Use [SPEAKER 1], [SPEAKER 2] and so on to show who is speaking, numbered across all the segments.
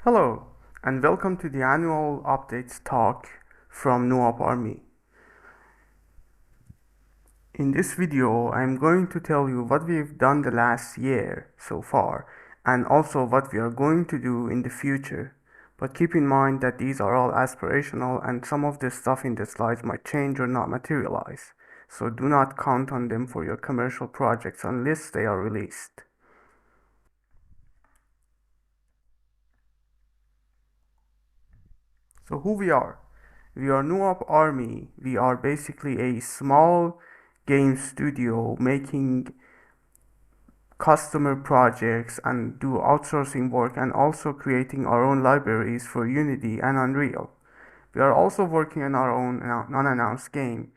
[SPEAKER 1] Hello, and welcome to the annual updates talk from NoOpArmy. In this video, I'm going to tell you what we've done the last year so far, and also what we are going to do in the future. But keep in mind that these are all aspirational and some of the stuff in the slides might change or not materialize. So do not count on them for your commercial projects unless they are released. So who we are? We are NoOpArmy. We are basically a small game studio making customer projects and do outsourcing work and also creating our own libraries for Unity and Unreal. We are also working on our own non-announced game,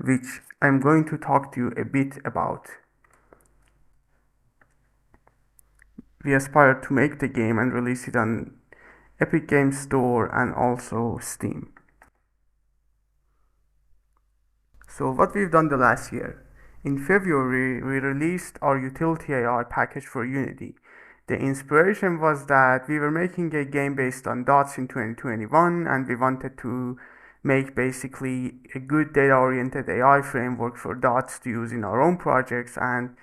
[SPEAKER 1] which I'm going to talk to you a bit about. We aspire to make the game and release it on Epic Games Store and also Steam. So what we've done the last year. In February, we released our UtilityAI package for Unity. The inspiration was that we were making a game based on dots in 2021 and we wanted to make basically a good data-oriented AI framework for dots to use in our own projects, and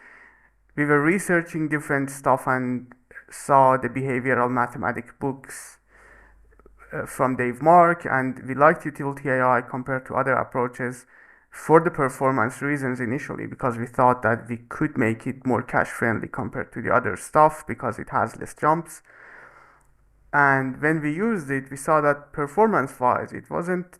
[SPEAKER 1] we were researching different stuff and saw the behavioral mathematics books from Dave Mark, and we liked utility AI compared to other approaches for the performance reasons initially, because we thought that we could make it more cache friendly compared to the other stuff because it has less jumps. And when we used it, we saw that performance wise, it wasn't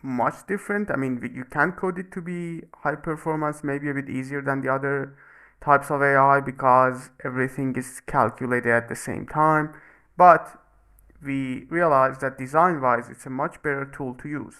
[SPEAKER 1] much different. I mean, you can code it to be high performance, maybe a bit easier than the other types of AI because everything is calculated at the same time. But we realized that design wise, it's a much better tool to use.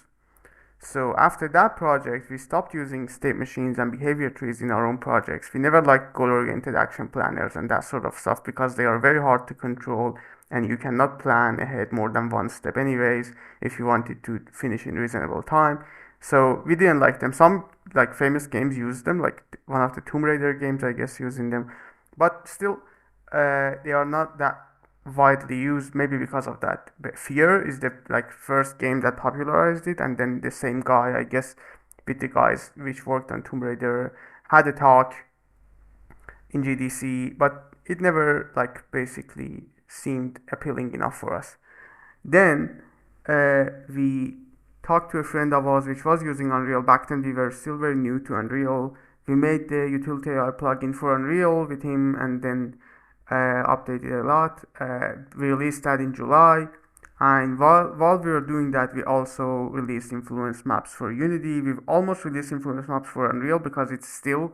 [SPEAKER 1] So after that project, we stopped using state machines and behavior trees in our own projects. We never liked goal-oriented action planners and that sort of stuff because they are very hard to control and you cannot plan ahead more than one step anyways if you wanted to finish in reasonable time. So we didn't like them. Some like famous games use them, like one of the Tomb Raider games, I guess, using them. But still, they are not that widely used, maybe because of that. But Fear is the like first game that popularized it, and then the same guy, I guess, with the guys which worked on Tomb Raider, had a talk in GDC, but it never like basically seemed appealing enough for us. Then we talked to a friend of ours which was using Unreal. Back then we were still very new to Unreal. We made the utility AI plugin for Unreal with him and then updated a lot. We released that in July. And while we were doing that, we also released influence maps for Unity. We've almost released influence maps for Unreal because it's still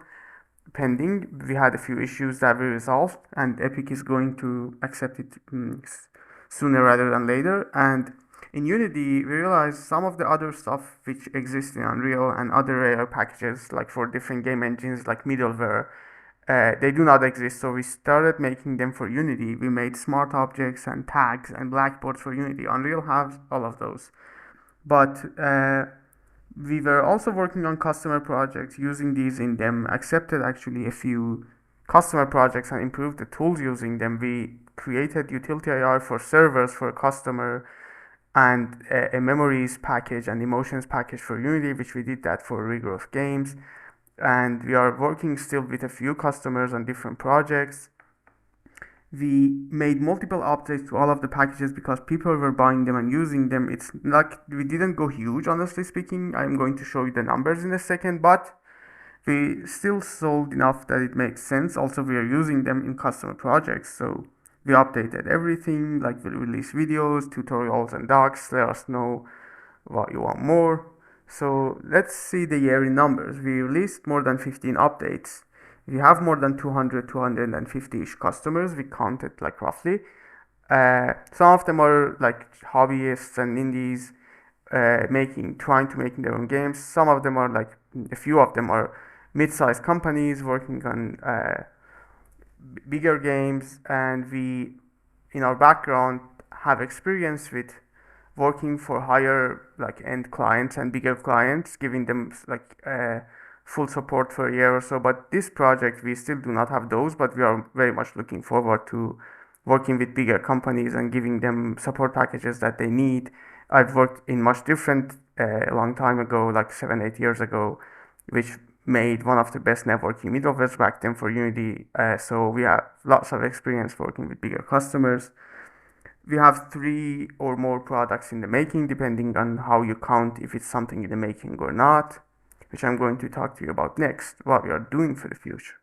[SPEAKER 1] pending. We had a few issues that we resolved, and Epic is going to accept it sooner rather than later. And in Unity, we realized some of the other stuff which exists in Unreal and other AI packages, like for different game engines, like middleware, they do not exist. So we started making them for Unity. We made smart objects and tags and blackboards for Unity. Unreal has all of those. But we were also working on customer projects using these in them, accepted actually a few customer projects and improved the tools using them. We created utility AI for servers for customer and a memories package and emotions package for Unity, which we did that for regrowth games. And we are working still with a few customers on different projects. We made multiple updates to all of the packages because people were buying them and using them. It's like we didn't go huge, honestly speaking. I'm going to show you the numbers in a second, but we still sold enough that it makes sense. Also, we are using them in customer projects, so we updated everything. Like we release videos, tutorials, and docs. Let us know what you want more. So let's see the year in numbers. We released more than 15 updates. We have more than 200, 250-ish customers. We counted like roughly. Some of them are like hobbyists and indies trying to make their own games. Some of them are like, a few of them are mid-sized companies working on bigger games, and we, in our background, have experience with working for higher like end clients and bigger clients, giving them like full support for a year or so. But this project, we still do not have those, but we are very much looking forward to working with bigger companies and giving them support packages that they need. I've worked in much different a long time ago, like 7, 8 years ago, which made one of the best networking middlewares back then for Unity. So we have lots of experience working with bigger customers. We have 3 or more products in the making, depending on how you count if it's something in the making or not, which I'm going to talk to you about next, what we are doing for the future.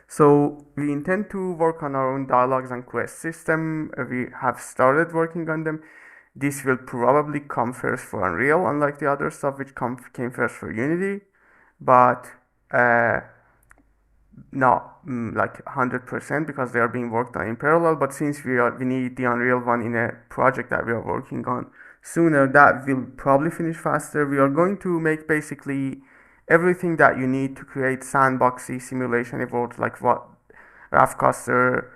[SPEAKER 1] So we intend to work on our own dialogues and quest system. We have started working on them. This will probably come first for Unreal, unlike the other stuff which came first for Unity, but uh, not like 100% because they are being worked on in parallel. But since we need the Unreal one in a project that we are working on sooner, that will probably finish faster. We are going to make basically everything that you need to create sandboxy simulation evolved, like what Ralph Koster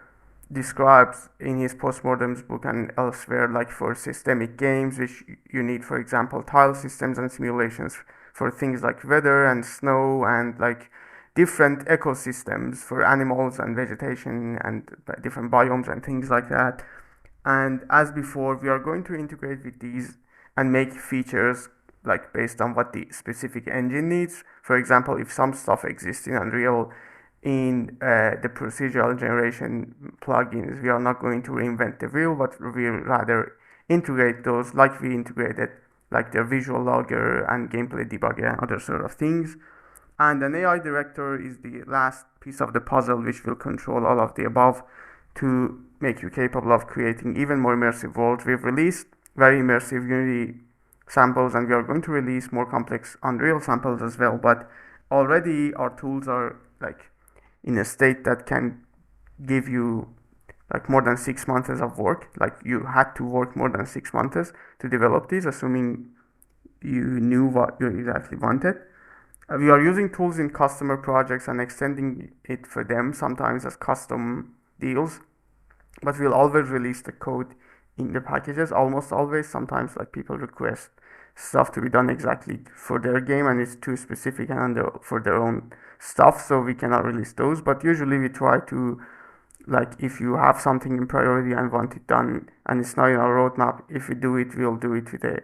[SPEAKER 1] describes in his postmortems book and elsewhere, like for systemic games, which you need, for example, tile systems and simulations for things like weather and snow and like different ecosystems for animals and vegetation and different biomes and things like that. And as before, we are going to integrate with these and make features like based on what the specific engine needs. For example, if some stuff exists in Unreal in the procedural generation plugins, we are not going to reinvent the wheel, but we'll rather integrate those like we integrated like the visual logger and gameplay debugger and other sort of things. And an AI director is the last piece of the puzzle which will control all of the above to make you capable of creating even more immersive worlds. We've released very immersive Unity samples and we are going to release more complex Unreal samples as well, but already our tools are like in a state that can give you like more than 6 months of work. Like you had to work more than 6 months to develop these, assuming you knew what you exactly wanted. We are using tools in customer projects and extending it for them, sometimes as custom deals, but we'll always release the code in the packages, almost always. Sometimes like people request stuff to be done exactly for their game and it's too specific and for their own stuff, so we cannot release those. But usually we try to, like, if you have something in priority and want it done and it's not in our roadmap, if we do it, we'll do it with a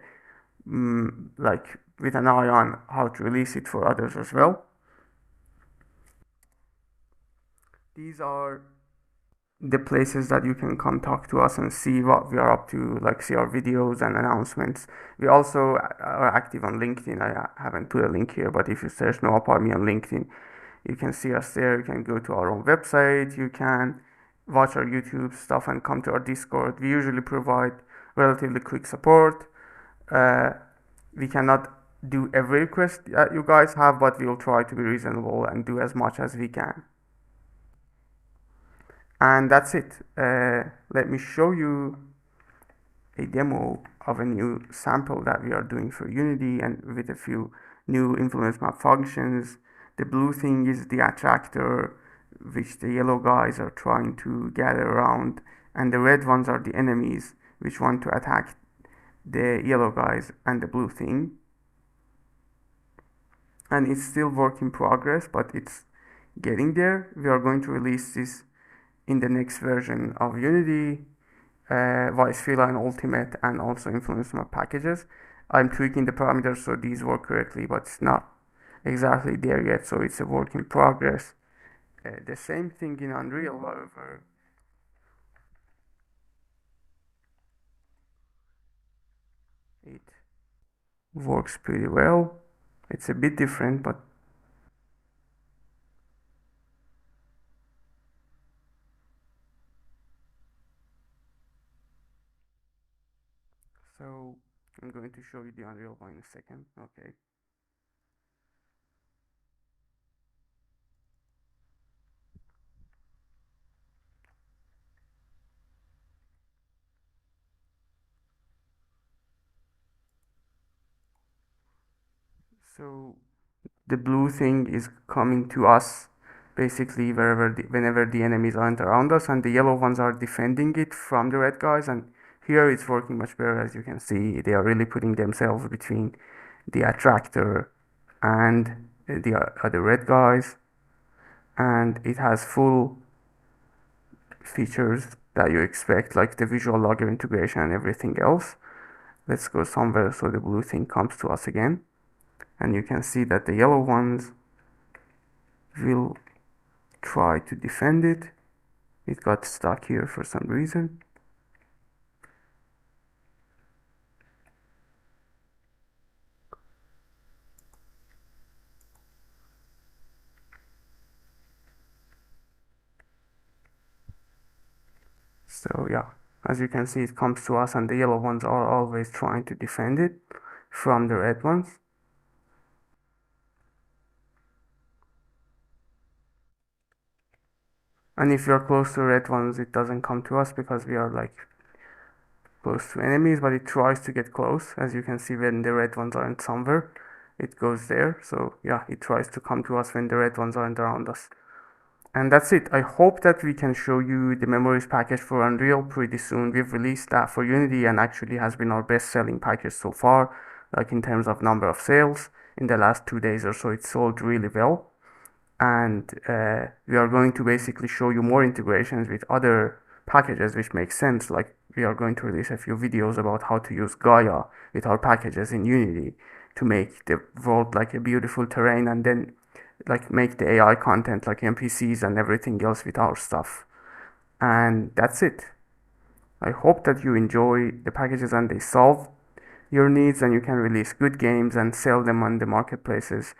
[SPEAKER 1] like with an eye on how to release it for others as well. These are the places that you can come talk to us and see what we are up to, like see our videos and announcements. We also are active on LinkedIn. I haven't put a link here, but if you search NoOpArmy on LinkedIn, you can see us there. You can go to our own website. You can watch our YouTube stuff and come to our Discord. We usually provide relatively quick support. Uh, we cannot do every request that you guys have, but we will try to be reasonable and do as much as we can. And that's it. Let me show you a demo of a new sample that we are doing for Unity and with a few new influence map functions. The blue thing is the attractor, which the yellow guys are trying to gather around, and the red ones are the enemies, which want to attack the yellow guys and the blue thing. And it's still work in progress, but it's getting there. We are going to release this in the next version of Unity, Vice Fila and Ultimate, and also Influence Map packages. I'm tweaking the parameters so these work correctly, but it's not exactly there yet, so it's a work in progress. The same thing in Unreal, however. It works pretty well. It's a bit different, but so I'm going to show you the Unreal one in a second. Okay. So the blue thing is coming to us basically whenever the enemies aren't around us, and the yellow ones are defending it from the red guys. And here it's working much better. As you can see, they are really putting themselves between the attractor and the red guys, and it has full features that you expect, like the visual logger integration and everything else. Let's go somewhere so the blue thing comes to us again. And you can see that the yellow ones will try to defend it. It got stuck here for some reason. So yeah, as you can see, it comes to us and the yellow ones are always trying to defend it from the red ones. And if you're close to red ones, it doesn't come to us because we are like close to enemies, but it tries to get close. As you can see, when the red ones aren't somewhere, it goes there. So yeah, it tries to come to us when the red ones aren't around us. And that's it. I hope that we can show you the memories package for Unreal pretty soon. We've released that for Unity and actually has been our best selling package so far, like in terms of number of sales. In the last 2 days or so, it sold really well. And we are going to basically show you more integrations with other packages which make sense. Like we are going to release a few videos about how to use Gaia with our packages in Unity to make the world like a beautiful terrain, and then like make the AI content like NPCs and everything else with our stuff. And that's it. I hope that you enjoy the packages and they solve your needs and you can release good games and sell them on the marketplaces.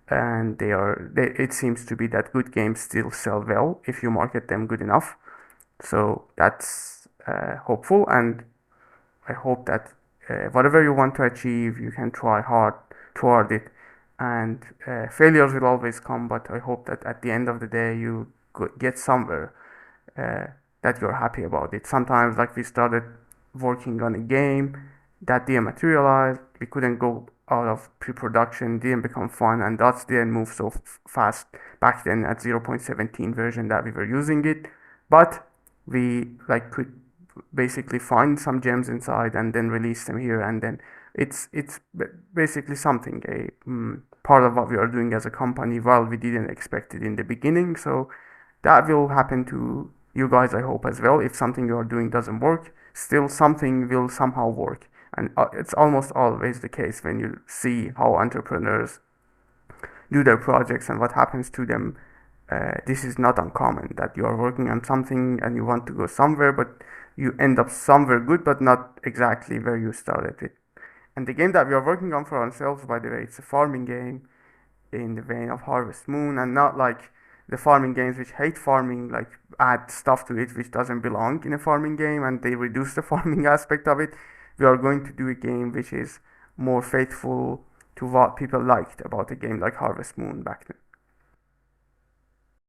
[SPEAKER 1] And it seems to be that good games still sell well if you market them good enough. So that's hopeful, and I hope that whatever you want to achieve, you can try hard toward it. And failures will always come, but I hope that at the end of the day, you get somewhere uh, that you're happy about it. Sometimes, like we started working on a game that didn't materialize, we couldn't go out of pre-production, didn't become fun, and dots didn't move so fast back then at 0.17 version that we were using it. But we like could basically find some gems inside and then release them here, and then it's basically something a part of what we are doing as a company, while we didn't expect it in the beginning. So that will happen to you guys, I hope, as well. If something you are doing doesn't work, still something will somehow work. And it's almost always the case when you see how entrepreneurs do their projects and what happens to them. This is not uncommon that you are working on something and you want to go somewhere, but you end up somewhere good, but not exactly where you started it. And the game that we are working on for ourselves, by the way, it's a farming game in the vein of Harvest Moon, and not like the farming games which hate farming, like add stuff to it which doesn't belong in a farming game and they reduce the farming aspect of it. We are going to do a game which is more faithful to what people liked about a game like Harvest Moon back then.